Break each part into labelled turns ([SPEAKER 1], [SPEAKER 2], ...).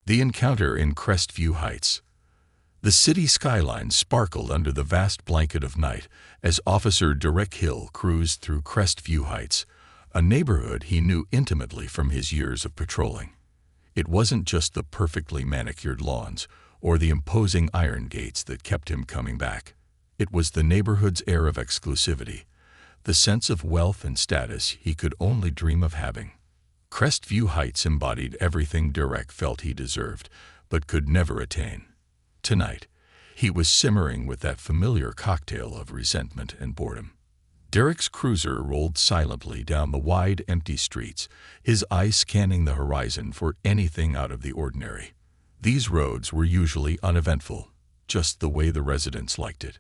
[SPEAKER 1] The encounter in Crestview Heights. The city skyline sparkled under the vast blanket of night as Officer Derek Hill cruised through Crestview Heights, a neighborhood he knew intimately from his years of patrolling. It wasn't just the perfectly manicured lawns or the imposing iron gates that kept him coming back. It was the neighborhood's air of exclusivity, the sense of wealth and status he could only dream of having. Crestview Heights embodied everything Derek felt he deserved, but could never attain. Tonight, he was simmering with that familiar cocktail of resentment and boredom. Derek's cruiser rolled silently down the wide, empty streets, his eyes scanning the horizon for anything out of the ordinary. These roads were usually uneventful, just the way the residents liked it.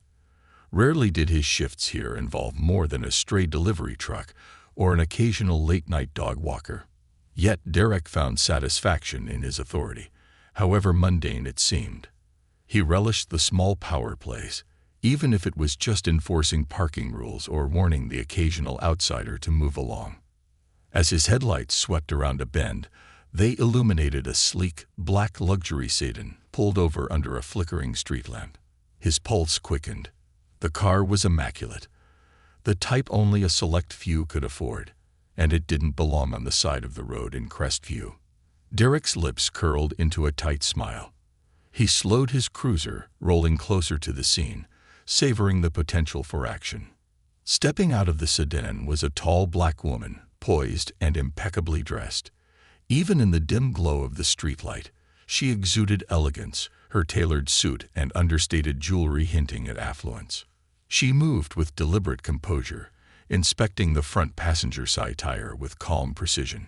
[SPEAKER 1] Rarely did his shifts here involve more than a stray delivery truck or an occasional late-night dog walker. Yet Derek found satisfaction in his authority, however mundane it seemed. He relished the small power plays, even if it was just enforcing parking rules or warning the occasional outsider to move along. As his headlights swept around a bend, they illuminated a sleek, black luxury sedan pulled over under a flickering street lamp. His pulse quickened. The car was immaculate, the type only a select few could afford, and it didn't belong on the side of the road in Crestview. Derek's lips curled into a tight smile. He slowed his cruiser, rolling closer to the scene, savoring the potential for action. Stepping out of the sedan was a tall black woman, poised and impeccably dressed. Even in the dim glow of the streetlight, she exuded elegance, her tailored suit and understated jewelry hinting at affluence. She moved with deliberate composure, inspecting the front passenger side tire with calm precision.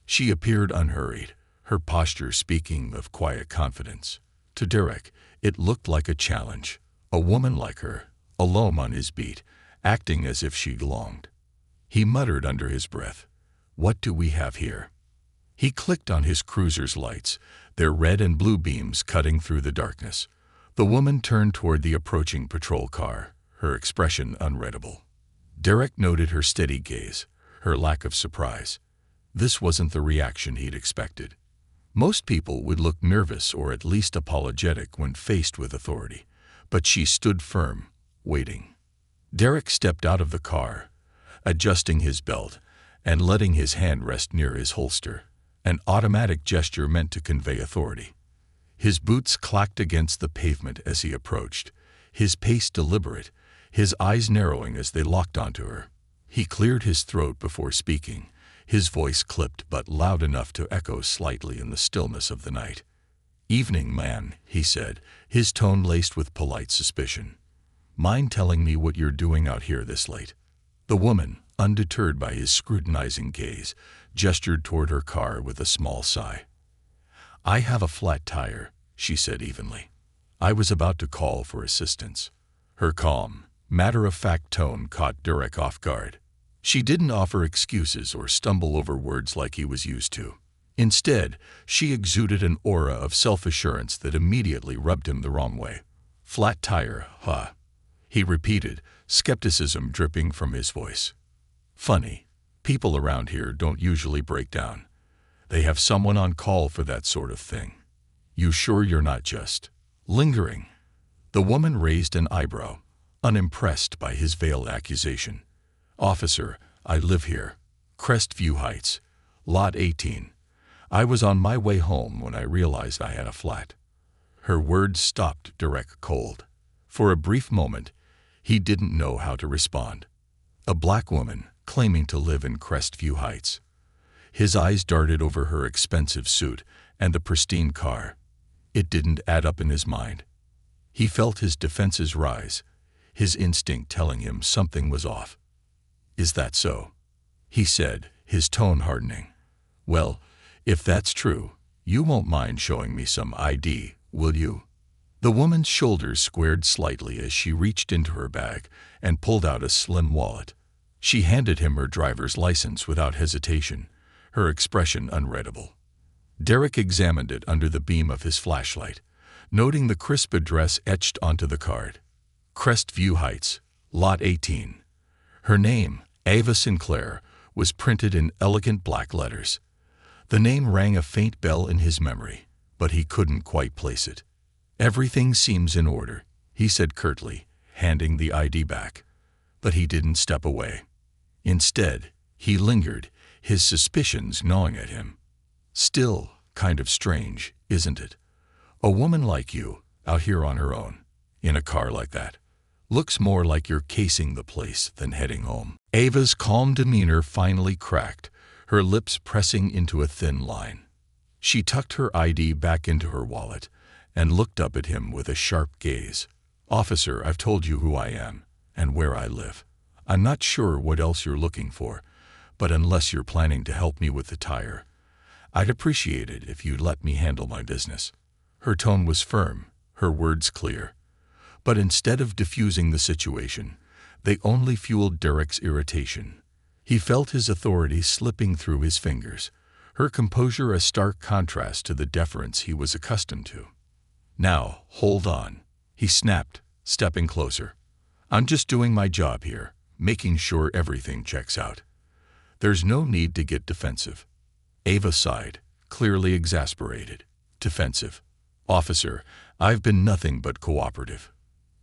[SPEAKER 1] She appeared unhurried, her posture speaking of quiet confidence. To Derek, it looked like a challenge. A woman like her, alone on his beat, acting as if she belonged. He muttered under his breath, "What do we have here?" He clicked on his cruiser's lights, their red and blue beams cutting through the darkness. The woman turned toward the approaching patrol car, her expression unreadable. Derek noted her steady gaze, her lack of surprise. This wasn't the reaction he'd expected. Most people would look nervous or at least apologetic when faced with authority, but she stood firm, waiting. Derek stepped out of the car, adjusting his belt and letting his hand rest near his holster, an automatic gesture meant to convey authority. His boots clacked against the pavement as he approached, his pace deliberate, his eyes narrowing as they locked onto her. He cleared his throat before speaking, his voice clipped but loud enough to echo slightly in the stillness of the night. "Evening, man," he said, his tone laced with polite suspicion. "Mind telling me what you're doing out here this late?" The woman, undeterred by his scrutinizing gaze, gestured toward her car with a small sigh. "I have a flat tire," she said evenly. "I was about to call for assistance." Her calm, matter-of-fact tone caught Derek off guard. She didn't offer excuses or stumble over words like he was used to. Instead, she exuded an aura of self-assurance that immediately rubbed him the wrong way. "Flat tire, huh?" he repeated, skepticism dripping from his voice. "Funny. People around here don't usually break down. They have someone on call for that sort of thing. You sure you're not just lingering?" The woman raised an eyebrow, unimpressed by his veiled accusation. "Officer, I live here. Crestview Heights, Lot 18. I was on my way home when I realized I had a flat." Her words stopped Derek cold. For a brief moment, he didn't know how to respond. A black woman, claiming to live in Crestview Heights. His eyes darted over her expensive suit and the pristine car. It didn't add up in his mind. He felt his defenses rise, his instinct telling him something was off. "Is that so?" he said, his tone hardening. "Well, if that's true, you won't mind showing me some ID, will you?" The woman's shoulders squared slightly as she reached into her bag and pulled out a slim wallet. She handed him her driver's license without hesitation, her expression unreadable. Derek examined it under the beam of his flashlight, noting the crisp address etched onto the card. Crestview Heights, Lot 18. Her name, Ava Sinclair, was printed in elegant black letters. The name rang a faint bell in his memory. but he couldn't quite place it. "Everything seems in order," he said curtly, handing the ID back. But he didn't step away. Instead, he lingered, his suspicions gnawing at him. "Still kind of strange, isn't it? A woman like you, out here on her own, in a car like that. Looks more like you're casing the place than heading home." Ava's calm demeanor finally cracked, her lips pressing into a thin line. She tucked her ID back into her wallet and looked up at him with a sharp gaze. "Officer, I've told you who I am and where I live. I'm not sure what else you're looking for, but unless you're planning to help me with the tire, I'd appreciate it if you'd let me handle my business." Her tone was firm, her words clear. But instead of diffusing the situation, they only fueled Derek's irritation. He felt his authority slipping through his fingers, her composure a stark contrast to the deference he was accustomed to. "Now, hold on," he snapped, stepping closer. "I'm just doing my job here, making sure everything checks out. There's no need to get defensive." Ava sighed, clearly exasperated. "Defensive? Officer, I've been nothing but cooperative.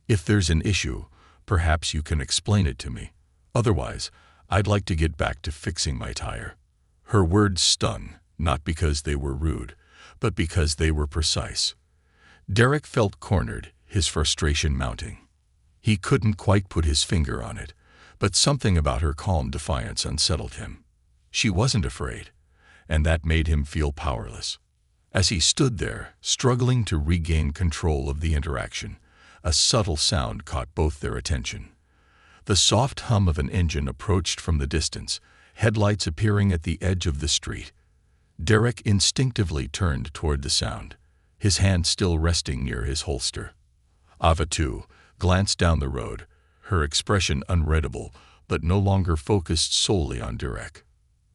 [SPEAKER 1] If there's an issue, perhaps you can explain it to me. Otherwise, I'd like to get back to fixing my tire." Her words stung, not because they were rude, but because they were precise. Derek felt cornered, his frustration mounting. He couldn't quite put his finger on it, but something about her calm defiance unsettled him. She wasn't afraid, and that made him feel powerless. As he stood there, struggling to regain control of the interaction, a subtle sound caught both their attention. The soft hum of an engine approached from the distance, headlights appearing at the edge of the street. Derek instinctively turned toward the sound, his hand still resting near his holster. Ava, too, glanced down the road, her expression unreadable, but no longer focused solely on Derek.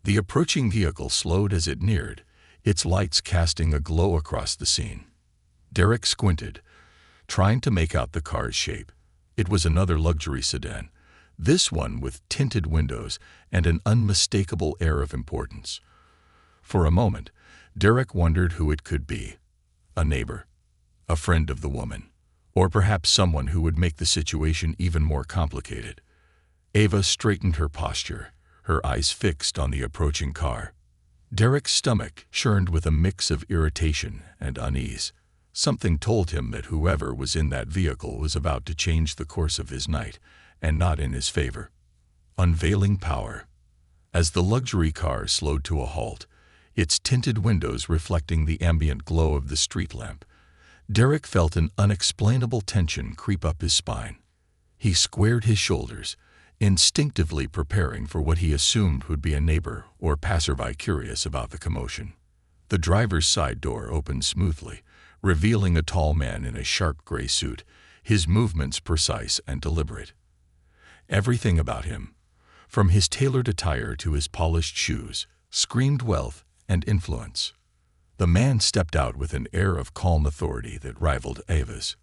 [SPEAKER 1] The approaching vehicle slowed as it neared, its lights casting a glow across the scene. Derek squinted, trying to make out the car's shape. It was another luxury sedan, this one with tinted windows and an unmistakable air of importance. For a moment, Derek wondered who it could be. A neighbor, a friend of the woman, or perhaps someone who would make the situation even more complicated. Ava straightened her posture, her eyes fixed on the approaching car. Derek's stomach churned with a mix of irritation and unease. Something told him that whoever was in that vehicle was about to change the course of his night, and not in his favor. Unveiling power. As the luxury car slowed to a halt, its tinted windows reflecting the ambient glow of the street lamp, Derek felt an unexplainable tension creep up his spine. He squared his shoulders, instinctively preparing for what he assumed would be a neighbor or passerby curious about the commotion. The driver's side door opened smoothly, revealing a tall man in a sharp gray suit, his movements precise and deliberate. Everything about him, from his tailored attire to his polished shoes, screamed wealth and influence. The man stepped out with an air of calm authority that rivaled Ava's.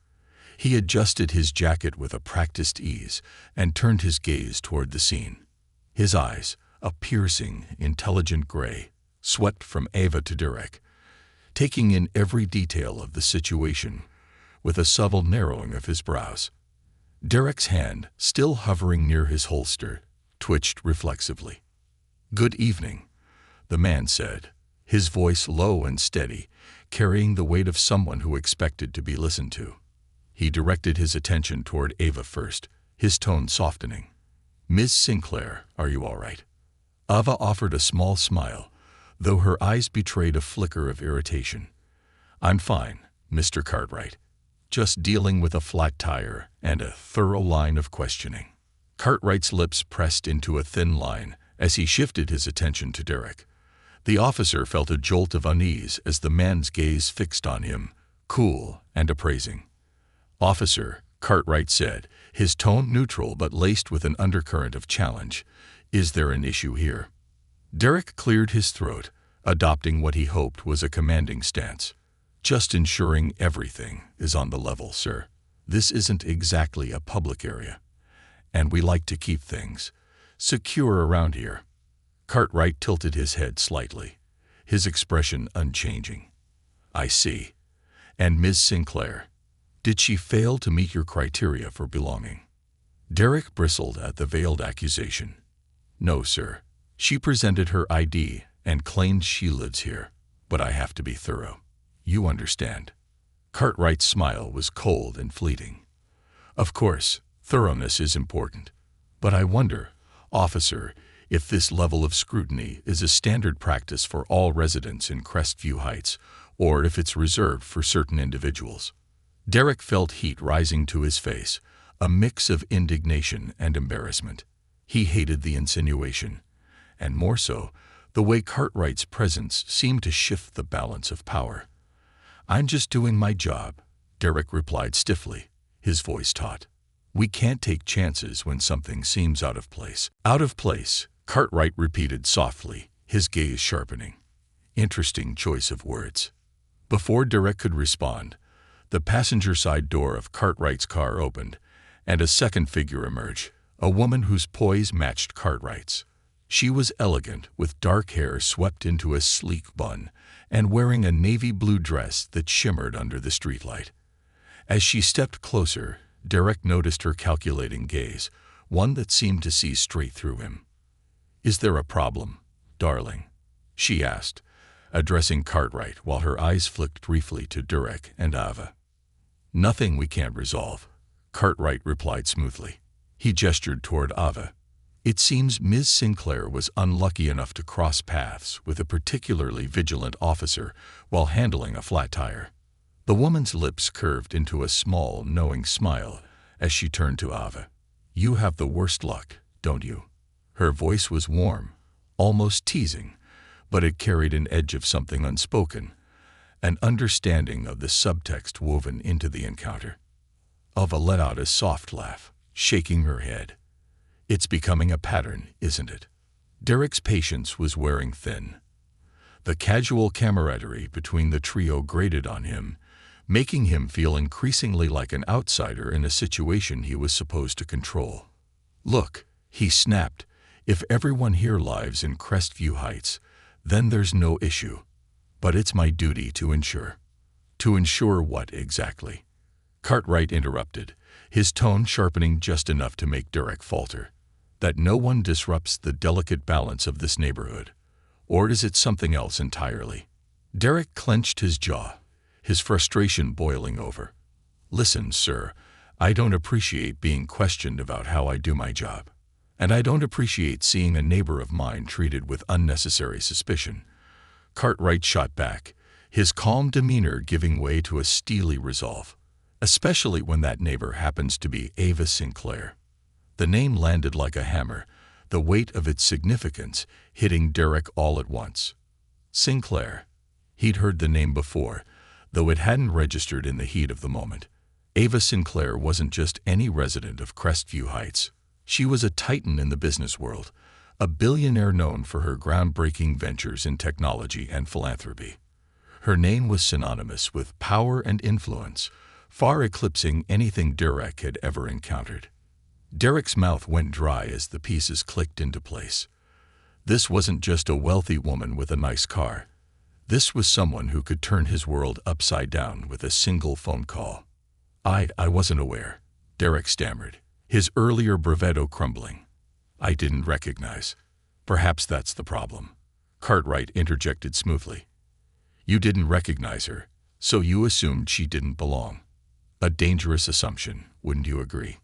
[SPEAKER 1] He adjusted his jacket with a practiced ease and turned his gaze toward the scene. His eyes, a piercing, intelligent gray, swept from Ava to Derek, taking in every detail of the situation with a subtle narrowing of his brows. Derek's hand, still hovering near his holster, twitched reflexively. "Good evening," the man said, his voice low and steady, carrying the weight of someone who expected to be listened to. He directed his attention toward Ava first, his tone softening. "Ms. Sinclair, are you all right?" Ava offered a small smile, though her eyes betrayed a flicker of irritation. "I'm fine, Mr. Cartwright. Just dealing with a flat tire and a thorough line of questioning." Cartwright's lips pressed into a thin line as he shifted his attention to Derek. The officer felt a jolt of unease as the man's gaze fixed on him, cool and appraising. "Officer," Cartwright said, his tone neutral but laced with an undercurrent of challenge, "is there an issue here?" Derek cleared his throat, adopting what he hoped was a commanding stance. "Just ensuring everything is on the level, sir. This isn't exactly a public area, and we like to keep things secure around here." Cartwright tilted his head slightly, his expression unchanging. I see. And Ms. Sinclair, did she fail to meet your criteria for belonging? Derek bristled at the veiled accusation. No, sir. She presented her ID and claimed she lives here, but I have to be thorough. You understand. Cartwright's smile was cold and fleeting. Of course, thoroughness is important. But I wonder, officer, if this level of scrutiny is a standard practice for all residents in Crestview Heights, or if it's reserved for certain individuals. Derek felt heat rising to his face, a mix of indignation and embarrassment. He hated the insinuation, and more so, the way Cartwright's presence seemed to shift the balance of power. I'm just doing my job, Derek replied stiffly, his voice taut. We can't take chances when something seems out of place. Out of place, Cartwright repeated softly, his gaze sharpening. Interesting choice of words. Before Derek could respond, the passenger side door of Cartwright's car opened, and a second figure emerged, a woman whose poise matched Cartwright's. She was elegant, with dark hair swept into a sleek bun, and wearing a navy blue dress that shimmered under the streetlight. As she stepped closer, Derek noticed her calculating gaze, one that seemed to see straight through him. Is there a problem, darling? She asked, addressing Cartwright while her eyes flicked briefly to Derek and Ava. Nothing we can't resolve, Cartwright replied smoothly. He gestured toward Ava. It seems Ms. Sinclair was unlucky enough to cross paths with a particularly vigilant officer while handling a flat tire. The woman's lips curved into a small, knowing smile as she turned to Ava. You have the worst luck, don't you? Her voice was warm, almost teasing, but it carried an edge of something unspoken, an understanding of the subtext woven into the encounter. Ava let out a soft laugh, shaking her head. It's becoming a pattern, isn't it? Derek's patience was wearing thin. The casual camaraderie between the trio grated on him, making him feel increasingly like an outsider in a situation he was supposed to control. Look, he snapped, if everyone here lives in Crestview Heights, then there's no issue. But it's my duty to ensure. To ensure what exactly? Cartwright interrupted, his tone sharpening just enough to make Derek falter. That no one disrupts the delicate balance of this neighborhood. Or is it something else entirely? Derek clenched his jaw, his frustration boiling over. Listen, sir, I don't appreciate being questioned about how I do my job. And I don't appreciate seeing a neighbor of mine treated with unnecessary suspicion. Cartwright shot back, his calm demeanor giving way to a steely resolve, especially when that neighbor happens to be Ava Sinclair. The name landed like a hammer, the weight of its significance hitting Derek all at once. Sinclair. He'd heard the name before, though it hadn't registered in the heat of the moment. Ava Sinclair wasn't just any resident of Crestview Heights. She was a titan in the business world, a billionaire known for her groundbreaking ventures in technology and philanthropy. Her name was synonymous with power and influence, far eclipsing anything Derek had ever encountered. Derek's mouth went dry as the pieces clicked into place. This wasn't just a wealthy woman with a nice car. This was someone who could turn his world upside down with a single phone call. I wasn't aware, Derek stammered, his earlier bravado crumbling. I didn't recognize. Perhaps that's the problem. Cartwright interjected smoothly. You didn't recognize her, so you assumed she didn't belong. A dangerous assumption, wouldn't you agree?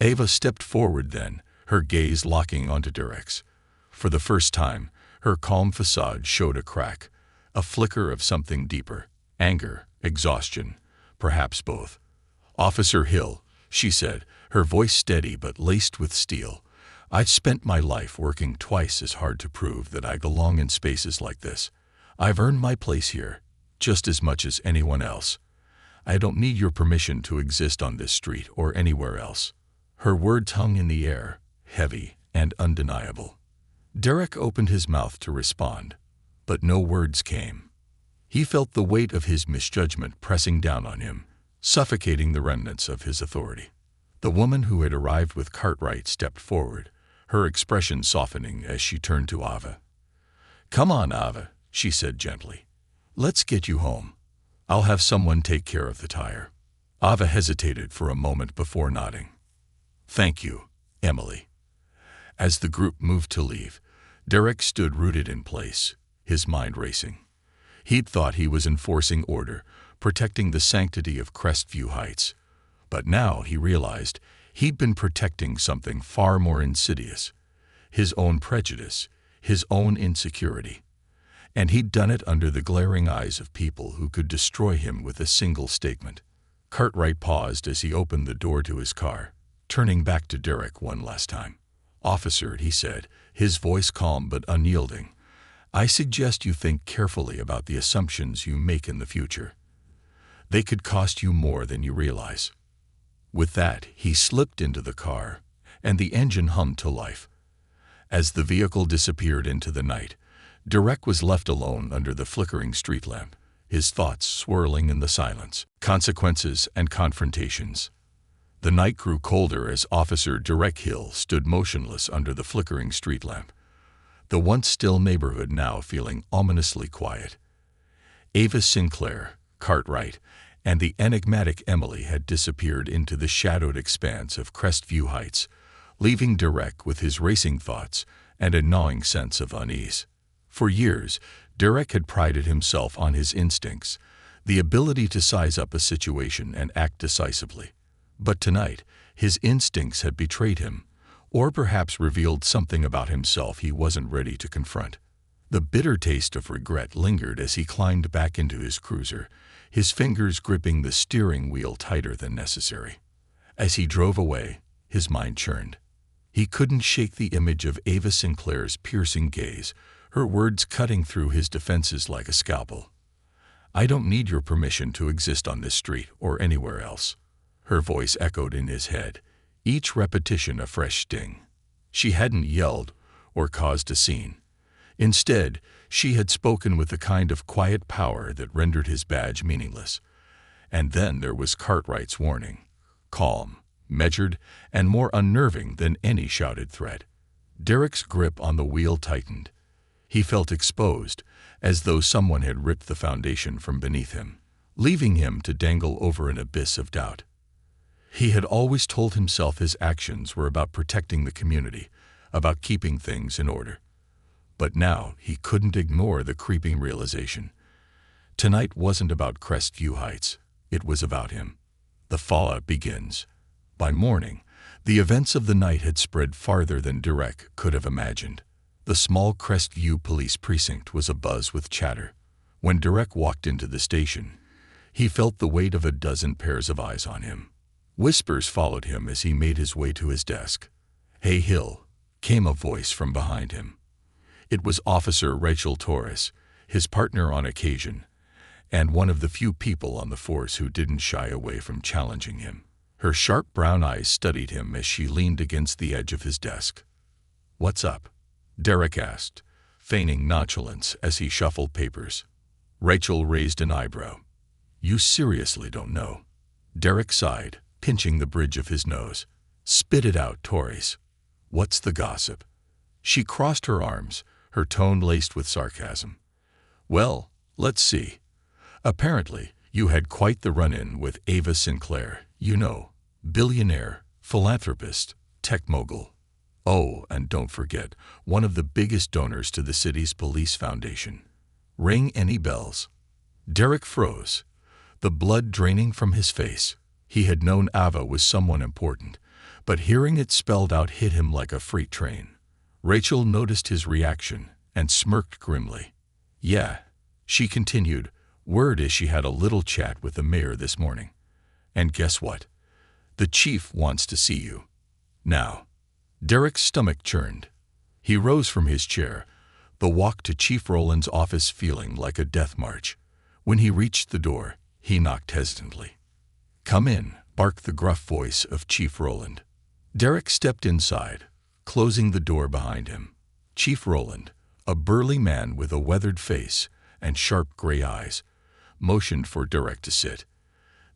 [SPEAKER 1] Ava stepped forward then, her gaze locking onto Derek's. For the first time, her calm facade showed a crack, a flicker of something deeper. Anger, exhaustion, perhaps both. Officer Hill, she said, her voice steady but laced with steel. I've spent my life working twice as hard to prove that I belong in spaces like this. I've earned my place here, just as much as anyone else. I don't need your permission to exist on this street or anywhere else. Her words hung in the air, heavy and undeniable. Derek opened his mouth to respond, but no words came. He felt the weight of his misjudgment pressing down on him, suffocating the remnants of his authority. The woman who had arrived with Cartwright stepped forward, her expression softening as she turned to Ava. Come on, Ava, she said gently. Let's get you home. I'll have someone take care of the tire. Ava hesitated for a moment before nodding. Thank you, Emily. As the group moved to leave, Derek stood rooted in place, his mind racing. He'd thought he was enforcing order, protecting the sanctity of Crestview Heights. But now he realized he'd been protecting something far more insidious. His own prejudice, his own insecurity. And he'd done it under the glaring eyes of people who could destroy him with a single statement. Cartwright paused as he opened the door to his car, turning back to Derek one last time. Officer, he said, his voice calm but unyielding, I suggest you think carefully about the assumptions you make in the future. They could cost you more than you realize. With that, he slipped into the car, and the engine hummed to life. As the vehicle disappeared into the night, Derek was left alone under the flickering street lamp, his thoughts swirling in the silence. Consequences and confrontations. The night grew colder as Officer Derek Hill stood motionless under the flickering street lamp, the once still neighborhood now feeling ominously quiet. Ava Sinclair, Cartwright, and the enigmatic Emily had disappeared into the shadowed expanse of Crestview Heights, leaving Derek with his racing thoughts and a gnawing sense of unease. For years, Derek had prided himself on his instincts, the ability to size up a situation and act decisively. But tonight, his instincts had betrayed him, or perhaps revealed something about himself he wasn't ready to confront. The bitter taste of regret lingered as he climbed back into his cruiser, his fingers gripping the steering wheel tighter than necessary. As he drove away, his mind churned. He couldn't shake the image of Ava Sinclair's piercing gaze, her words cutting through his defenses like a scalpel. I don't need your permission to exist on this street or anywhere else. Her voice echoed in his head, each repetition a fresh sting. She hadn't yelled or caused a scene. Instead, she had spoken with the kind of quiet power that rendered his badge meaningless. And then there was Cartwright's warning, calm, measured, and more unnerving than any shouted threat. Derek's grip on the wheel tightened. He felt exposed, as though someone had ripped the foundation from beneath him, leaving him to dangle over an abyss of doubt. He had always told himself his actions were about protecting the community, about keeping things in order. But now he couldn't ignore the creeping realization. Tonight wasn't about Crestview Heights. It was about him. The fallout begins. By morning, the events of the night had spread farther than Derek could have imagined. The small Crestview police precinct was abuzz with chatter. When Derek walked into the station, he felt the weight of a dozen pairs of eyes on him. Whispers followed him as he made his way to his desk. "Hey, Hill," came a voice from behind him. It was Officer Rachel Torres, his partner on occasion, and one of the few people on the force who didn't shy away from challenging him. Her sharp brown eyes studied him as she leaned against the edge of his desk. "What's up?" Derek asked, feigning nonchalance as he shuffled papers. Rachel raised an eyebrow. "You seriously don't know?" Derek sighed, pinching the bridge of his nose. "Spit it out, Torres. What's the gossip?" She crossed her arms, her tone laced with sarcasm. "Well, let's see. Apparently, you had quite the run-in with Ava Sinclair, you know, billionaire, philanthropist, tech mogul. Oh, and don't forget, one of the biggest donors to the city's police foundation. Ring any bells?" Derek froze, the blood draining from his face. He had known Ava was someone important, but hearing it spelled out hit him like a freight train. Rachel noticed his reaction and smirked grimly. "Yeah," she continued, "word is she had a little chat with the mayor this morning. And guess what? The chief wants to see you. Now." Derek's stomach churned. He rose from his chair, the walk to Chief Rowland's office feeling like a death march. When he reached the door, he knocked hesitantly. "Come in," barked the gruff voice of Chief Rowland. Derek stepped inside, closing the door behind him. Chief Rowland, a burly man with a weathered face and sharp gray eyes, motioned for Derek to sit.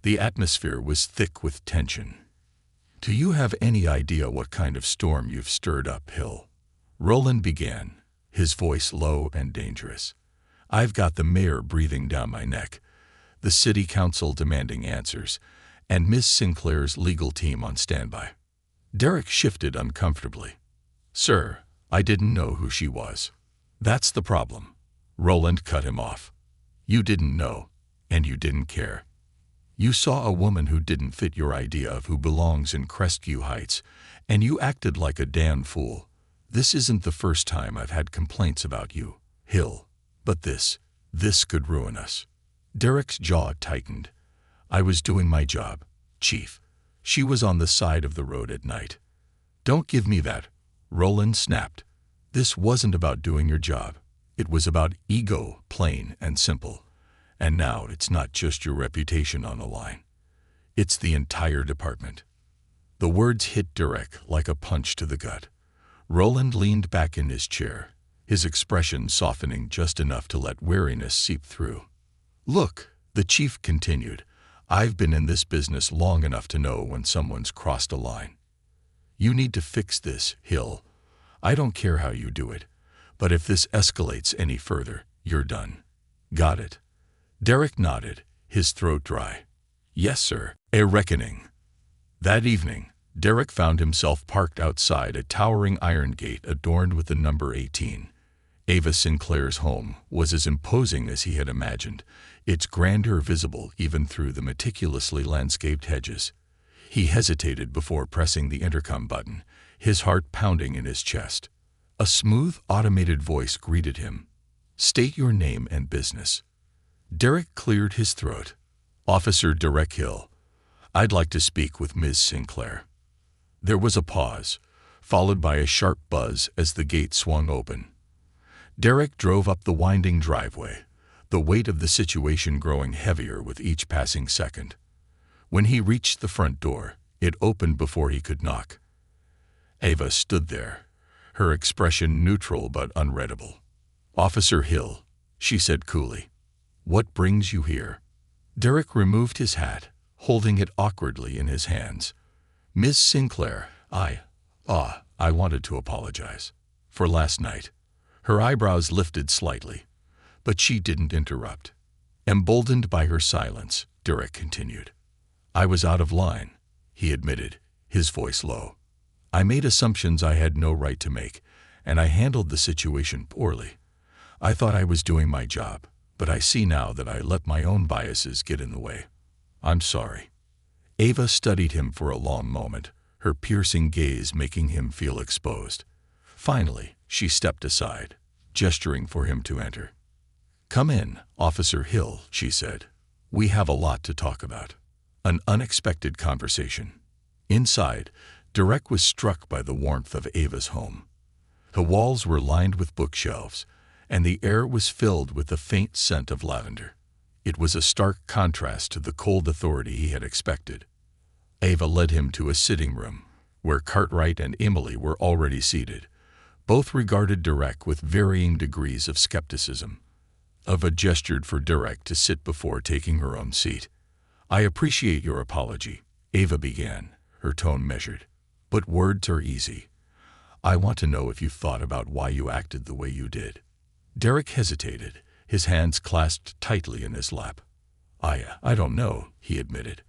[SPEAKER 1] The atmosphere was thick with tension. "Do you have any idea what kind of storm you've stirred up, Hill?" Rowland began, his voice low and dangerous. "I've got the mayor breathing down my neck. the city council demanding answers, and Miss Sinclair's legal team on standby. Derek shifted uncomfortably. "Sir, I didn't know who she was." "That's the problem." Roland cut him off. "You didn't know, and you didn't care. You saw a woman who didn't fit your idea of who belongs in Crestview Heights, and you acted like a damn fool. This isn't the first time I've had complaints about you, Hill, but this could ruin us." Derek's jaw tightened. "I was doing my job, Chief. She was on the side of the road at night." "Don't give me that," Roland snapped. "This wasn't about doing your job. It was about ego, plain and simple. And now it's not just your reputation on the line. It's the entire department." The words hit Derek like a punch to the gut. Roland leaned back in his chair, his expression softening just enough to let weariness seep through. "Look," the chief continued, "I've been in this business long enough to know when someone's crossed a line. You need to fix this, Hill. I don't care how you do it, but if this escalates any further, you're done. Got it?" Derek nodded, his throat dry. "Yes, sir." A reckoning. That evening, Derek found himself parked outside a towering iron gate adorned with the number 18. Ava Sinclair's home was as imposing as he had imagined, its grandeur visible even through the meticulously landscaped hedges. He hesitated before pressing the intercom button, his heart pounding in his chest. A smooth, automated voice greeted him. "State your name and business." Derek cleared his throat. "Officer Derek Hill. I'd like to speak with Ms. Sinclair." There was a pause, followed by a sharp buzz as the gate swung open. Derek drove up the winding driveway, the weight of the situation growing heavier with each passing second. When he reached the front door, it opened before he could knock. Ava stood there, her expression neutral but unreadable. "Officer Hill," she said coolly, "what brings you here?" Derek removed his hat, holding it awkwardly in his hands. "Miss Sinclair, I wanted to apologize for last night." Her eyebrows lifted slightly, but she didn't interrupt. Emboldened by her silence, Derek continued. "I was out of line," he admitted, his voice low. "I made assumptions I had no right to make, and I handled the situation poorly. I thought I was doing my job, but I see now that I let my own biases get in the way. I'm sorry." Ava studied him for a long moment, her piercing gaze making him feel exposed. Finally, she stepped aside, gesturing for him to enter. "Come in, Officer Hill," she said. "We have a lot to talk about." An unexpected conversation. Inside, Derek was struck by the warmth of Ava's home. The walls were lined with bookshelves, and the air was filled with the faint scent of lavender. It was a stark contrast to the cold authority he had expected. Ava led him to a sitting room, where Cartwright and Emily were already seated. Both regarded Derek with varying degrees of skepticism. Ava gestured for Derek to sit before taking her own seat. "I appreciate your apology," Ava began, her tone measured. "But words are easy. I want to know if you thought about why you acted the way you did." Derek hesitated, his hands clasped tightly in his lap. I don't know," he admitted.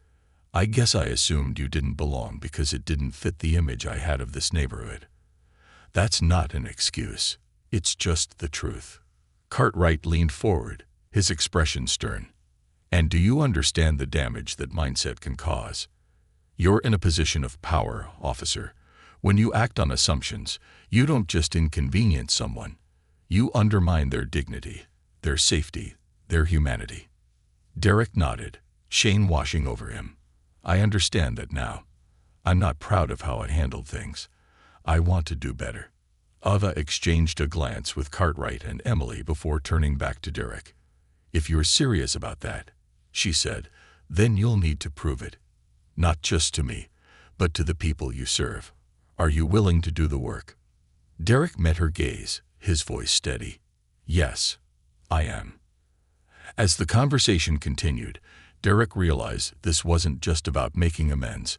[SPEAKER 1] "I guess I assumed you didn't belong because it didn't fit the image I had of this neighborhood." "That's not an excuse. It's just the truth." Cartwright leaned forward, his expression stern. "And do you understand the damage that mindset can cause? You're in a position of power, officer. When you act on assumptions, you don't just inconvenience someone. You undermine their dignity, their safety, their humanity." Derek nodded, shame washing over him. "I understand that now. I'm not proud of how I handled things. I want to do better." Ava exchanged a glance with Cartwright and Emily before turning back to Derek. "If you're serious about that," she said, "then you'll need to prove it. Not just to me, but to the people you serve. Are you willing to do the work?" Derek met her gaze, his voice steady. "Yes, I am." As the conversation continued, Derek realized this wasn't just about making amends.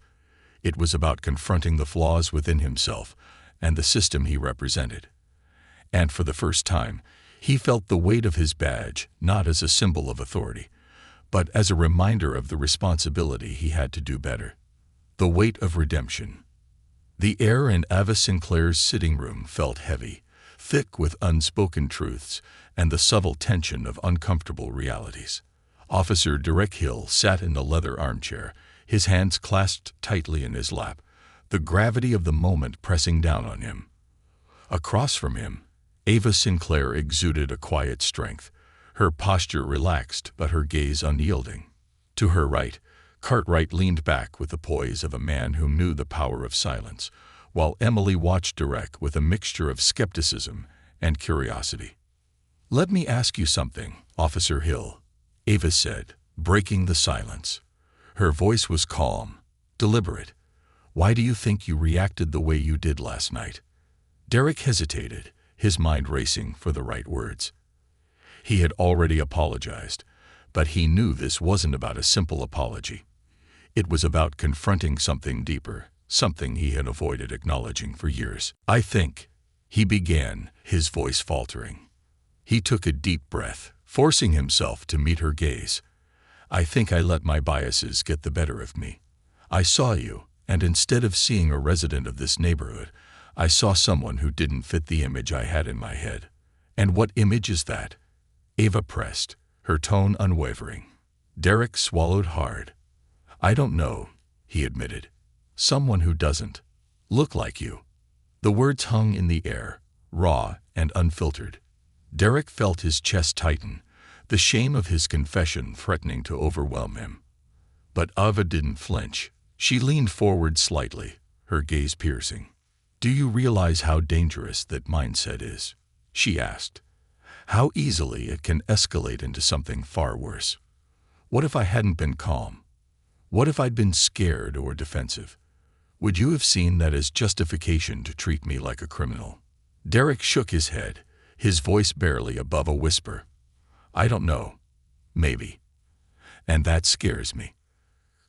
[SPEAKER 1] It was about confronting the flaws within himself and the system he represented. And for the first time, he felt the weight of his badge not as a symbol of authority, but as a reminder of the responsibility he had to do better. The weight of redemption. The air in Ava Sinclair's sitting room felt heavy, thick with unspoken truths and the subtle tension of uncomfortable realities. Officer Derek Hill sat in the leather armchair, his hands clasped tightly in his lap, the gravity of the moment pressing down on him. Across from him, Ava Sinclair exuded a quiet strength, her posture relaxed but her gaze unyielding. To her right, Cartwright leaned back with the poise of a man who knew the power of silence, while Emily watched Derek with a mixture of skepticism and curiosity. "Let me ask you something, Officer Hill," Ava said, breaking the silence. Her voice was calm, deliberate. "Why do you think you reacted the way you did last night?" Derek hesitated, his mind racing for the right words. He had already apologized, but he knew this wasn't about a simple apology. It was about confronting something deeper, something he had avoided acknowledging for years. "I think," he began, his voice faltering. He took a deep breath, forcing himself to meet her gaze. "I think I let my biases get the better of me. I saw you, and instead of seeing a resident of this neighborhood, I saw someone who didn't fit the image I had in my head." "And what image is that?" Ava pressed, her tone unwavering. Derek swallowed hard. "I don't know," he admitted. "Someone who doesn't look like you." The words hung in the air, raw and unfiltered. Derek felt his chest tighten, the shame of his confession threatening to overwhelm him. But Ava didn't flinch. She leaned forward slightly, her gaze piercing. "Do you realize how dangerous that mindset is?" she asked. "How easily it can escalate into something far worse. What if I hadn't been calm? What if I'd been scared or defensive? Would you have seen that as justification to treat me like a criminal?" Derek shook his head, his voice barely above a whisper. "I don't know. Maybe. And that scares me."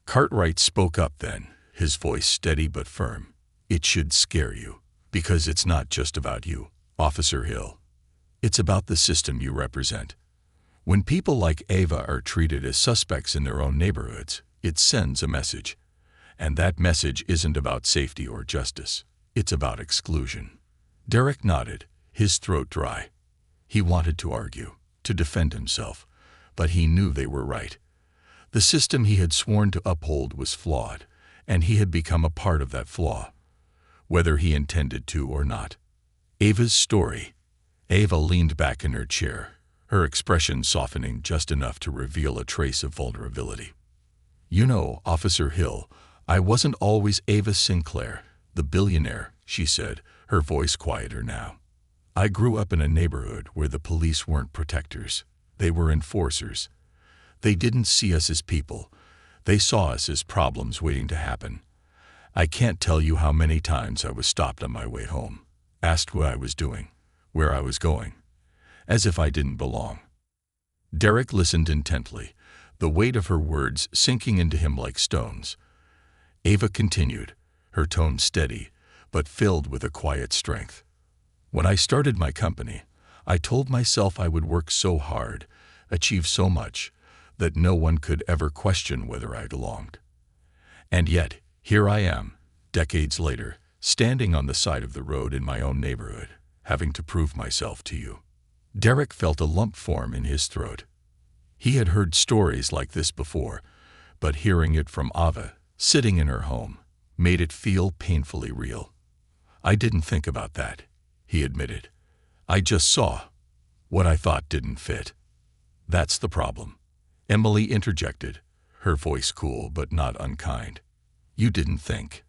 [SPEAKER 1] Cartwright spoke up then, his voice steady but firm. "It should scare you, because it's not just about you, Officer Hill. It's about the system you represent. When people like Ava are treated as suspects in their own neighborhoods, it sends a message. And that message isn't about safety or justice. It's about exclusion." Derek nodded, his throat dry. He wanted to argue, to defend himself, but he knew they were right. The system he had sworn to uphold was flawed, and he had become a part of that flaw, whether he intended to or not. Ava's story. Ava leaned back in her chair, her expression softening just enough to reveal a trace of vulnerability. "You know, Officer Hill, I wasn't always Ava Sinclair, the billionaire," she said, her voice quieter now. "I grew up in a neighborhood where the police weren't protectors. They were enforcers. They didn't see us as people. They saw us as problems waiting to happen. I can't tell you how many times I was stopped on my way home, asked what I was doing, where I was going, as if I didn't belong." Derek listened intently, the weight of her words sinking into him like stones. Ava continued, her tone steady, but filled with a quiet strength. "When I started my company, I told myself I would work so hard, achieve so much, that no one could ever question whether I belonged. And yet, here I am, decades later, standing on the side of the road in my own neighborhood, having to prove myself to you." Derek felt a lump form in his throat. He had heard stories like this before, but hearing it from Ava, sitting in her home, made it feel painfully real. "I didn't think about that," he admitted. "I just saw what I thought didn't fit." "That's the problem," Emily interjected, her voice cool but not unkind. "You didn't think.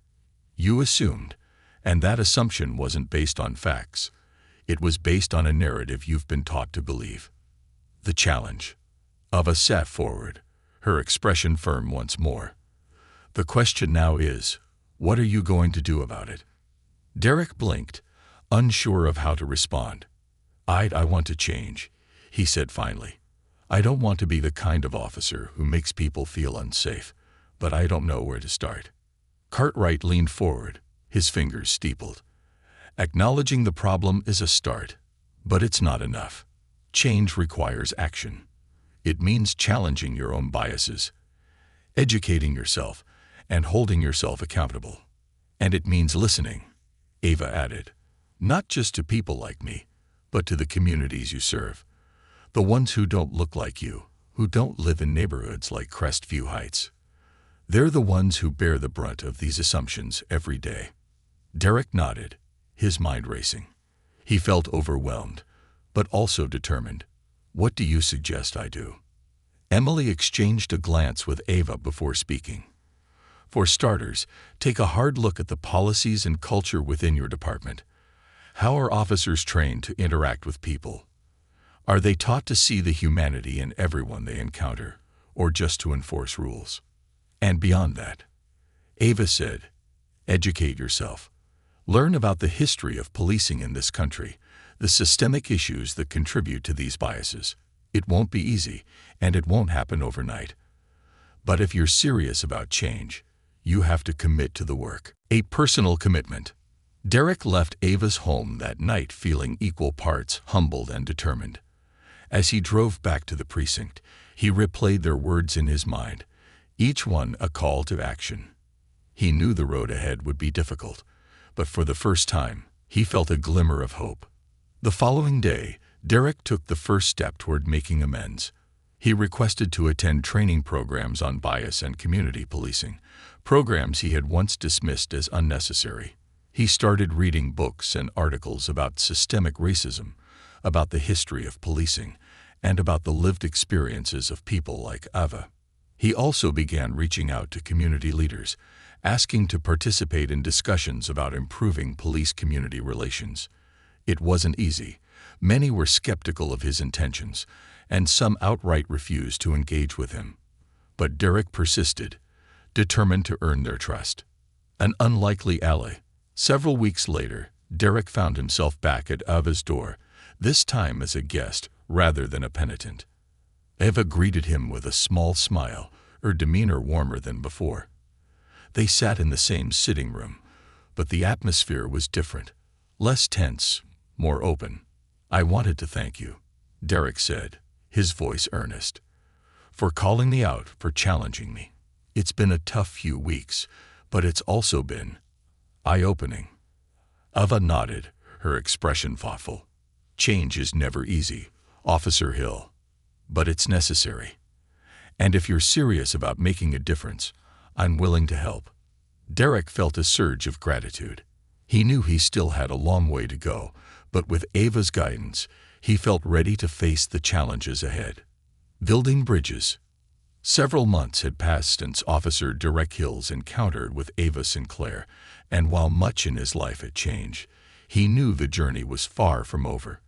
[SPEAKER 1] You assumed, and that assumption wasn't based on facts. It was based on a narrative you've been taught to believe." The challenge. Ava sat forward, her expression firm once more. "The question now is, what are you going to do about it?" Derek blinked, unsure of how to respond. I want to change," he said finally. "I don't want to be the kind of officer who makes people feel unsafe, but I don't know where to start." Cartwright leaned forward, his fingers steepled. "Acknowledging the problem is a start, but it's not enough. Change requires action. It means challenging your own biases, educating yourself, and holding yourself accountable. And it means listening, Ava added, not just to people like me, but to the communities you serve. The ones who don't look like you, who don't live in neighborhoods like Crestview Heights. They're the ones who bear the brunt of these assumptions every day. Derek nodded, his mind racing. He felt overwhelmed, but also determined. What do you suggest I do? Emily exchanged a glance with Ava before speaking. For starters, take a hard look at the policies and culture within your department. How are officers trained to interact with people? Are they taught to see the humanity in everyone they encounter, or just to enforce rules? And beyond that, Ava said, educate yourself. Learn about the history of policing in this country, the systemic issues that contribute to these biases. It won't be easy, and it won't happen overnight. But if you're serious about change, you have to commit to the work. A personal commitment. Derek left Ava's home that night feeling equal parts humbled and determined. As he drove back to the precinct, he replayed their words in his mind, each one a call to action. He knew the road ahead would be difficult, but for the first time, he felt a glimmer of hope. The following day, Derek took the first step toward making amends. He requested to attend training programs on bias and community policing, programs he had once dismissed as unnecessary. He started reading books and articles about systemic racism, about the history of policing, and about the lived experiences of people like Ava. He also began reaching out to community leaders, asking to participate in discussions about improving police-community relations. It wasn't easy. Many were skeptical of his intentions, and some outright refused to engage with him. But Derek persisted, determined to earn their trust. An unlikely ally. Several weeks later, Derek found himself back at Ava's door, this time as a guest rather than a penitent. Ava greeted him with a small smile, her demeanor warmer than before. They sat in the same sitting room, but the atmosphere was different, less tense, more open. I wanted to thank you, Derek said, his voice earnest, for calling me out, for challenging me. It's been a tough few weeks, but it's also been eye-opening. Ava nodded, her expression thoughtful. Change is never easy, Officer Hill, but it's necessary. And if you're serious about making a difference, I'm willing to help. Derek felt a surge of gratitude. He knew he still had a long way to go, but with Ava's guidance, he felt ready to face the challenges ahead. Building bridges. Several months had passed since Officer Derek Hill's encounter with Ava Sinclair, and while much in his life had changed, he knew the journey was far from over.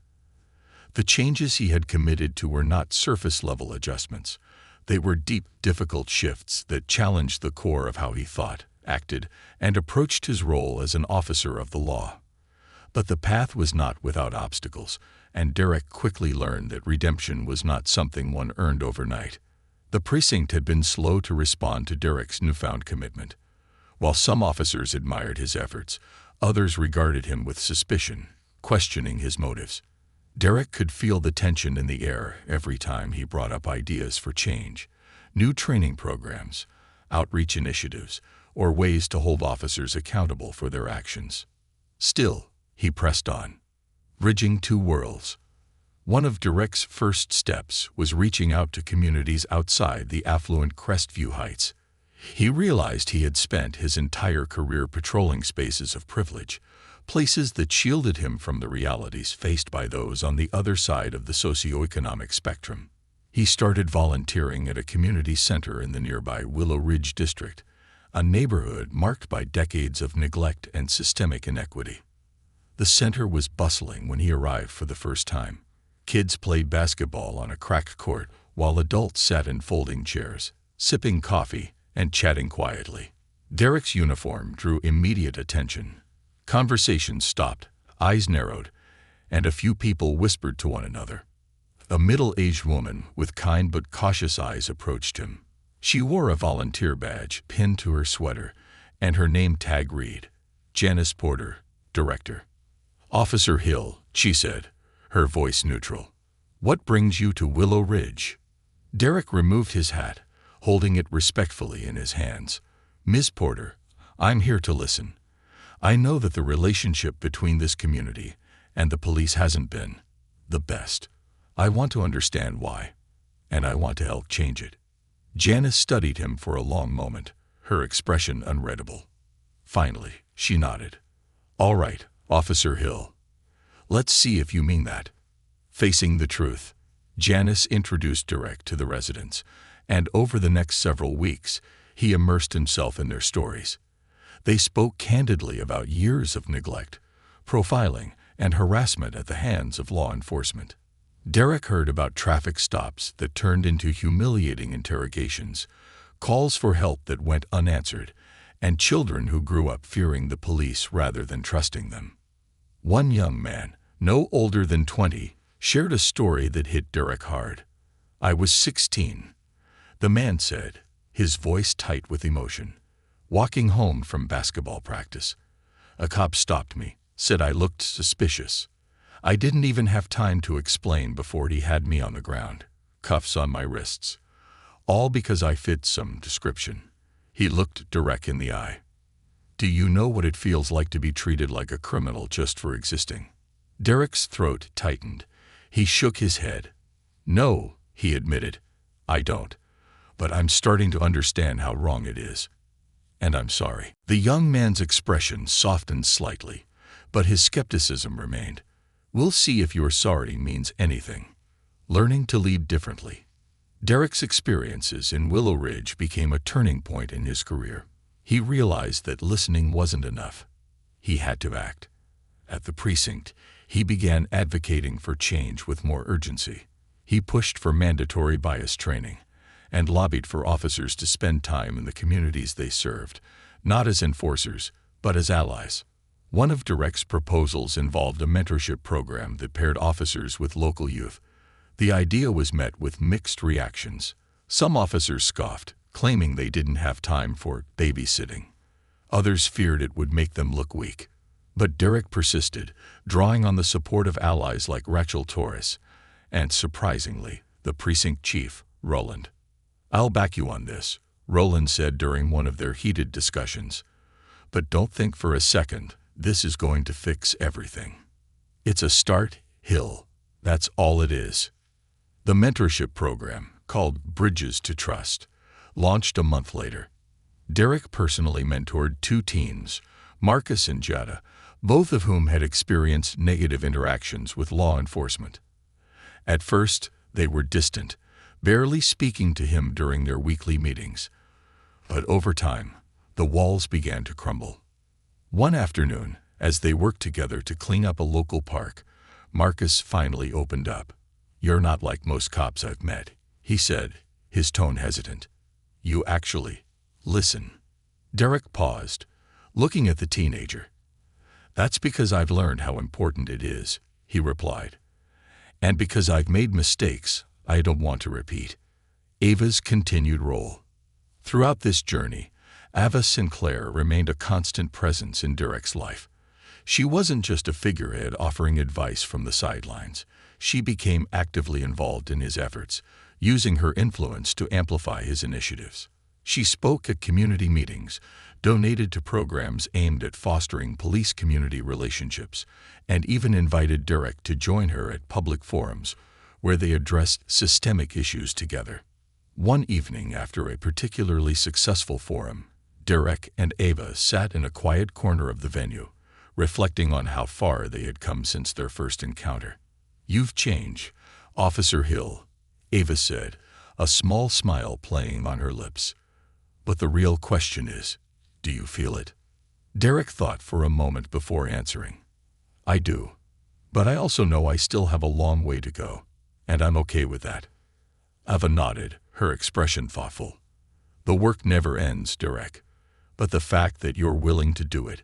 [SPEAKER 1] The changes he had committed to were not surface-level adjustments. They were deep, difficult shifts that challenged the core of how he thought, acted, and approached his role as an officer of the law. But the path was not without obstacles, and Derek quickly learned that redemption was not something one earned overnight. The precinct had been slow to respond to Derek's newfound commitment. While some officers admired his efforts, others regarded him with suspicion, questioning his motives. Derek could feel the tension in the air every time he brought up ideas for change, new training programs, outreach initiatives, or ways to hold officers accountable for their actions. Still, he pressed on, bridging two worlds. One of Derek's first steps was reaching out to communities outside the affluent Crestview Heights. He realized he had spent his entire career patrolling spaces of privilege, places that shielded him from the realities faced by those on the other side of the socioeconomic spectrum. He started volunteering at a community center in the nearby Willow Ridge district, a neighborhood marked by decades of neglect and systemic inequity. The center was bustling when he arrived for the first time. Kids played basketball on a cracked court, while adults sat in folding chairs, sipping coffee and chatting quietly. Derek's uniform drew immediate attention. Conversations stopped, eyes narrowed, and a few people whispered to one another. A middle-aged woman with kind but cautious eyes approached him. She wore a volunteer badge pinned to her sweater, and her name tag read, Janice Porter, Director. Officer Hill, she said, her voice neutral. What brings you to Willow Ridge? Derek removed his hat, holding it respectfully in his hands. "Ms. Porter, I'm here to listen. I know that the relationship between this community and the police hasn't been the best. I want to understand why, and I want to help change it." Janice studied him for a long moment, her expression unreadable. Finally, she nodded. "All right, Officer Hill. Let's see if you mean that." Facing the truth, Janice introduced Derek to the residents, and over the next several weeks, he immersed himself in their stories. They spoke candidly about years of neglect, profiling, and harassment at the hands of law enforcement. Derek heard about traffic stops that turned into humiliating interrogations, calls for help that went unanswered, and children who grew up fearing the police rather than trusting them. One young man, no older than 20, shared a story that hit Derek hard. "I was 16, the man said, his voice tight with emotion. "Walking home from basketball practice. A cop stopped me, said I looked suspicious. I didn't even have time to explain before he had me on the ground, cuffs on my wrists. All because I fit some description." He looked Derek in the eye. "Do you know what it feels like to be treated like a criminal just for existing?" Derek's throat tightened. He shook his head. "No," he admitted, "I don't. But I'm starting to understand how wrong it is. And I'm sorry." The young man's expression softened slightly, but his skepticism remained. "We'll see if your sorry means anything." Learning to lead differently. Derek's experiences in Willow Ridge became a turning point in his career. He realized that listening wasn't enough. He had to act. At the precinct, he began advocating for change with more urgency. He pushed for mandatory bias training and lobbied for officers to spend time in the communities they served, not as enforcers, but as allies. One of Derek's proposals involved a mentorship program that paired officers with local youth. The idea was met with mixed reactions. Some officers scoffed, claiming they didn't have time for babysitting. Others feared it would make them look weak. But Derek persisted, drawing on the support of allies like Rachel Torres and, surprisingly, the precinct chief, Roland. "I'll back you on this," Roland said during one of their heated discussions. "But don't think for a second this is going to fix everything. It's a start, Hill. That's all it is." The mentorship program, called Bridges to Trust, launched a month later. Derek personally mentored 2 teens, Marcus and Jada, both of whom had experienced negative interactions with law enforcement. At first, they were distant, barely speaking to him during their weekly meetings. But over time, the walls began to crumble. One afternoon, as they worked together to clean up a local park, Marcus finally opened up. "You're not like most cops I've met," he said, his tone hesitant. "You actually listen." Derek paused, looking at the teenager. "That's because I've learned how important it is," he replied. "And because I've made mistakes I don't want to repeat." Ava's continued role. Throughout this journey, Ava Sinclair remained a constant presence in Derek's life. She wasn't just a figurehead offering advice from the sidelines. She became actively involved in his efforts, using her influence to amplify his initiatives. She spoke at community meetings, donated to programs aimed at fostering police-community relationships, and even invited Derek to join her at public forums where they addressed systemic issues together. One evening after a particularly successful forum, Derek and Ava sat in a quiet corner of the venue, reflecting on how far they had come since their first encounter. "You've changed, Officer Hill," Ava said, a small smile playing on her lips. "But the real question is, do you feel it?" Derek thought for a moment before answering. "I do. But I also know I still have a long way to go, and I'm okay with that." Ava nodded, her expression thoughtful. "The work never ends, Derek, but the fact that you're willing to do it,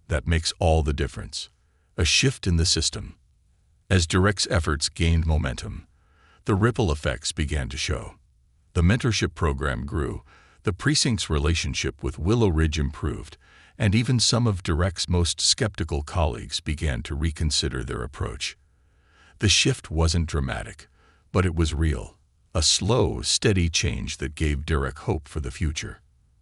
[SPEAKER 1] that makes all the difference." A shift in the system. As Derek's efforts gained momentum, the ripple effects began to show. The mentorship program grew, the precinct's relationship with Willow Ridge improved, and even some of Derek's most skeptical colleagues began to reconsider their approach. The shift wasn't dramatic, but it was real. A slow, steady change that gave Derek hope for the future.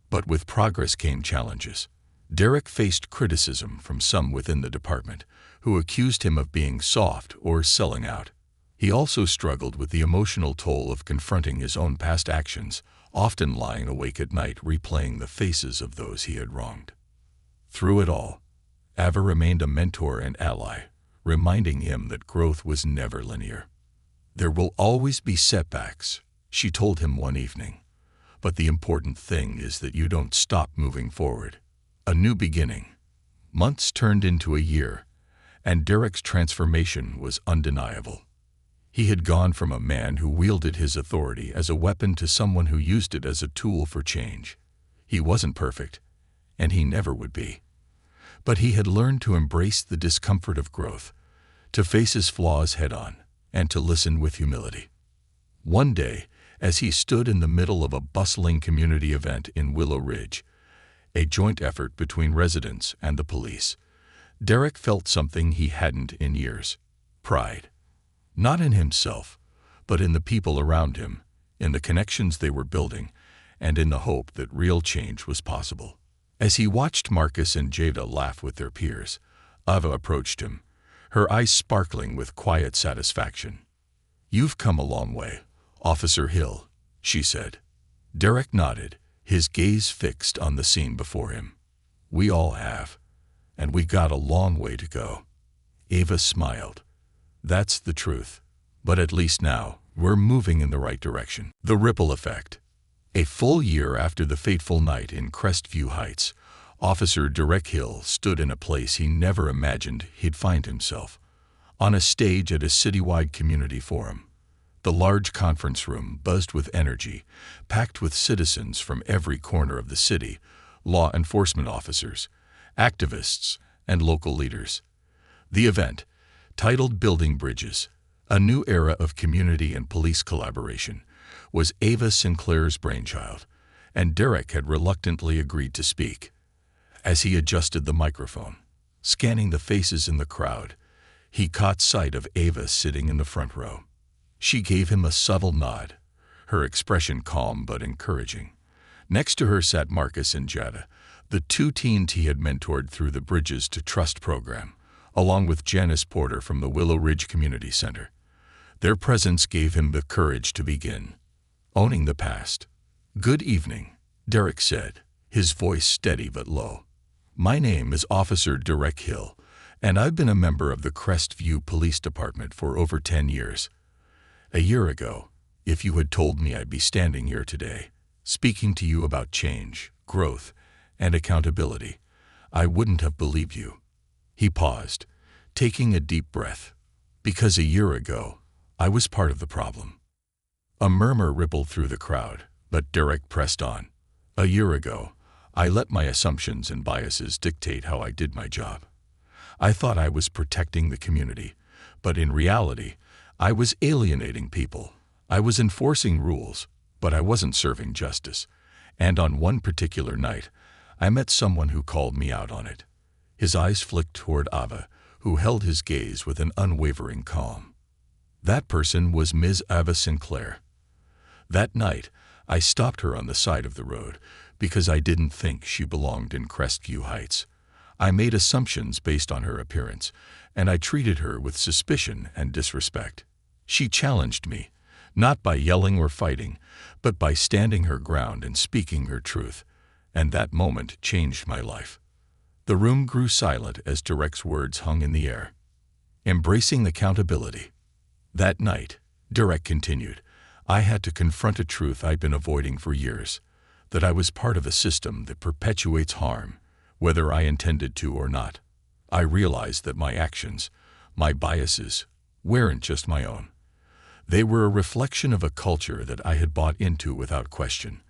[SPEAKER 1] But with progress came challenges. Derek faced criticism from some within the department, who accused him of being soft or selling out. He also struggled with the emotional toll of confronting his own past actions, often lying awake at night replaying the faces of those he had wronged. Through it all, Ava remained a mentor and ally, reminding him that growth was never linear. "There will always be setbacks," she told him one evening. "But the important thing is that you don't stop moving forward." A new beginning. Months turned into a year, and Derek's transformation was undeniable. He had gone from a man who wielded his authority as a weapon to someone who used it as a tool for change. He wasn't perfect, and he never would be. But he had learned to embrace the discomfort of growth, to face his flaws head-on, and to listen with humility. One day, as he stood in the middle of a bustling community event in Willow Ridge, a joint effort between residents and the police, Derek felt something he hadn't in years: pride. Not in himself, but in the people around him, in the connections they were building, and in the hope that real change was possible. As he watched Marcus and Jada laugh with their peers, Ava approached him, her eyes sparkling with quiet satisfaction. "You've come a long way, Officer Hill," she said. Derek nodded, his gaze fixed on the scene before him. "We all have, and we got a long way to go." Ava smiled. "That's the truth. But at least now, we're moving in the right direction." The ripple effect. A full year after the fateful night in Crestview Heights, Officer Derek Hill stood in a place he never imagined he'd find himself, on a stage at a citywide community forum. The large conference room buzzed with energy, packed with citizens from every corner of the city, law enforcement officers, activists, and local leaders. The event, titled Building Bridges, a new era of community and police collaboration, was Ava Sinclair's brainchild, and Derek had reluctantly agreed to speak. As he adjusted the microphone, scanning the faces in the crowd, he caught sight of Ava sitting in the front row. She gave him a subtle nod, her expression calm but encouraging. Next to her sat Marcus and Jada, the two teens he had mentored through the Bridges to Trust program, along with Janice Porter from the Willow Ridge Community Center. Their presence gave him the courage to begin. Owning the past. "Good evening," Derek said, his voice steady but low. "My name is Officer Derek Hill, and I've been a member of the Crestview Police Department for over 10 years. A year ago, if you had told me I'd be standing here today, speaking to you about change, growth, and accountability, I wouldn't have believed you." He paused, taking a deep breath. "Because a year ago, I was part of the problem." A murmur rippled through the crowd, but Derek pressed on. "A year ago, I let my assumptions and biases dictate how I did my job. I thought I was protecting the community, but in reality, I was alienating people. I was enforcing rules, but I wasn't serving justice. And on one particular night, I met someone who called me out on it." His eyes flicked toward Ava, who held his gaze with an unwavering calm. "That person was Ms. Ava Sinclair. That night, I stopped her on the side of the road because I didn't think she belonged in Crestview Heights. I made assumptions based on her appearance, and I treated her with suspicion and disrespect. She challenged me, not by yelling or fighting, but by standing her ground and speaking her truth, and that moment changed my life." The room grew silent as Derek's words hung in the air. Embracing accountability. "That night," Derek continued, "I had to confront a truth I'd been avoiding for years, that I was part of a system that perpetuates harm, whether I intended to or not. I realized that my actions, my biases, weren't just my own. They were a reflection of a culture that I had bought into without question,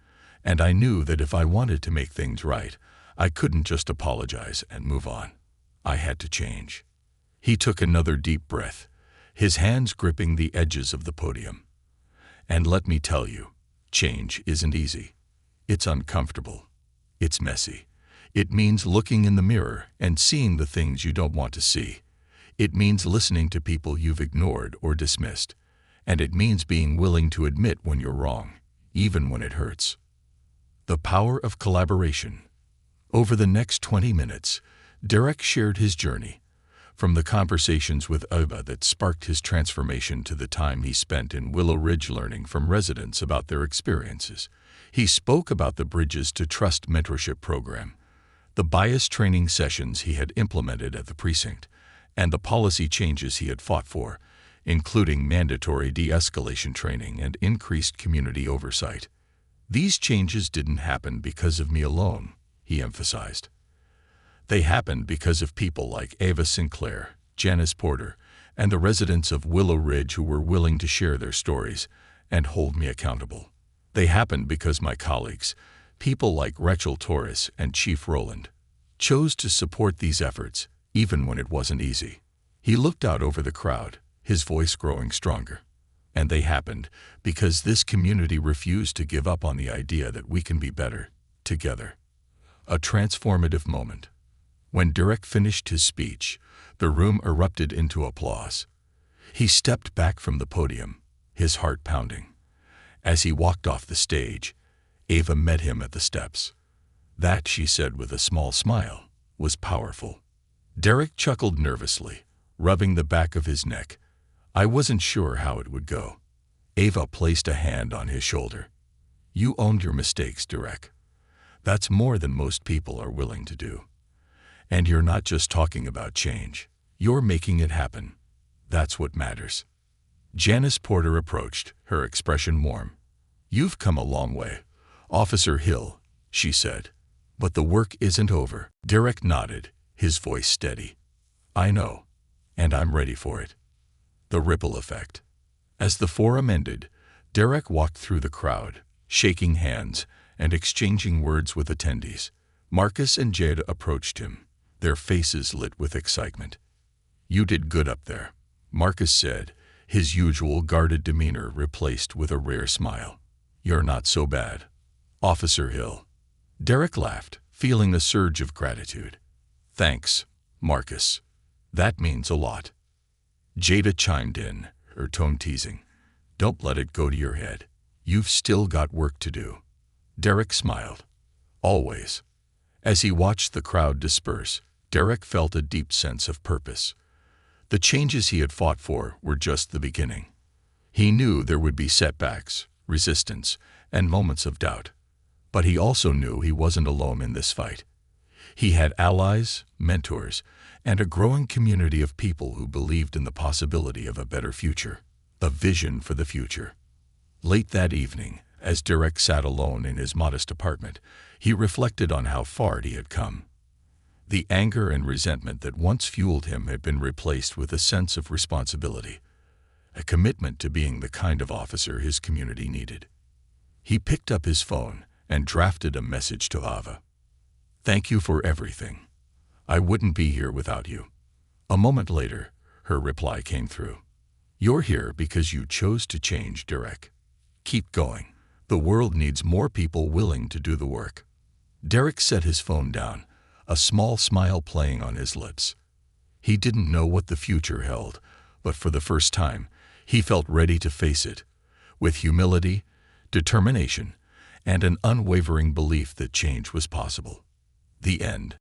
[SPEAKER 1] and I knew that if I wanted to make things right, I couldn't just apologize and move on. I had to change." He took another deep breath, his hands gripping the edges of the podium. "And let me tell you, change isn't easy. It's uncomfortable. It's messy. It means looking in the mirror and seeing the things you don't want to see. It means listening to people you've ignored or dismissed. And it means being willing to admit when you're wrong, even when it hurts. The power of collaboration. Over the next 20 minutes, Derek shared his journey, from the conversations with Eva that sparked his transformation to the time he spent in Willow Ridge learning from residents about their experiences. He spoke about the Bridges to Trust mentorship program, the bias training sessions he had implemented at the precinct, and the policy changes he had fought for, including mandatory de-escalation training and increased community oversight. These changes didn't happen because of me alone, he emphasized. They happened because of people like Ava Sinclair, Janice Porter, and the residents of Willow Ridge who were willing to share their stories and hold me accountable. They happened because my colleagues, people like Rachel Torres and Chief Roland, chose to support these efforts, even when it wasn't easy. He looked out over the crowd, his voice growing stronger. And they happened because this community refused to give up on the idea that we can be better, together. A transformative moment. When Derek finished his speech, the room erupted into applause. He stepped back from the podium, his heart pounding. As he walked off the stage, Ava met him at the steps. That, she said with a small smile, was powerful. Derek chuckled nervously, rubbing the back of his neck. I wasn't sure how it would go. Ava placed a hand on his shoulder. You owned your mistakes, Derek. That's more than most people are willing to do. And you're not just talking about change. You're making it happen. That's what matters. Janice Porter approached, her expression warm. You've come a long way, Officer Hill, she said. But the work isn't over. Derek nodded, his voice steady. I know, and I'm ready for it. The ripple effect. As the forum ended, Derek walked through the crowd, shaking hands and exchanging words with attendees. Marcus and Jada approached him, their faces lit with excitement. You did good up there, Marcus said, his usual guarded demeanor replaced with a rare smile. You're not so bad, Officer Hill. Derek laughed, feeling a surge of gratitude. Thanks, Marcus. That means a lot. Jada chimed in, her tone teasing. Don't let it go to your head. You've still got work to do. Derek smiled. Always. As he watched the crowd disperse, Derek felt a deep sense of purpose. The changes he had fought for were just the beginning. He knew there would be setbacks, resistance, and moments of doubt. But he also knew he wasn't alone in this fight. He had allies, mentors, and a growing community of people who believed in the possibility of a better future, a vision for the future. Late that evening, as Derek sat alone in his modest apartment, he reflected on how far he had come. The anger and resentment that once fueled him had been replaced with a sense of responsibility, a commitment to being the kind of officer his community needed. He picked up his phone and drafted a message to Ava. Thank you for everything. I wouldn't be here without you. A moment later, her reply came through. You're here because you chose to change, Derek. Keep going. The world needs more people willing to do the work. Derek set his phone down, a small smile playing on his lips. He didn't know what the future held, but for the first time, he felt ready to face it, with humility, determination, and an unwavering belief that change was possible. The end.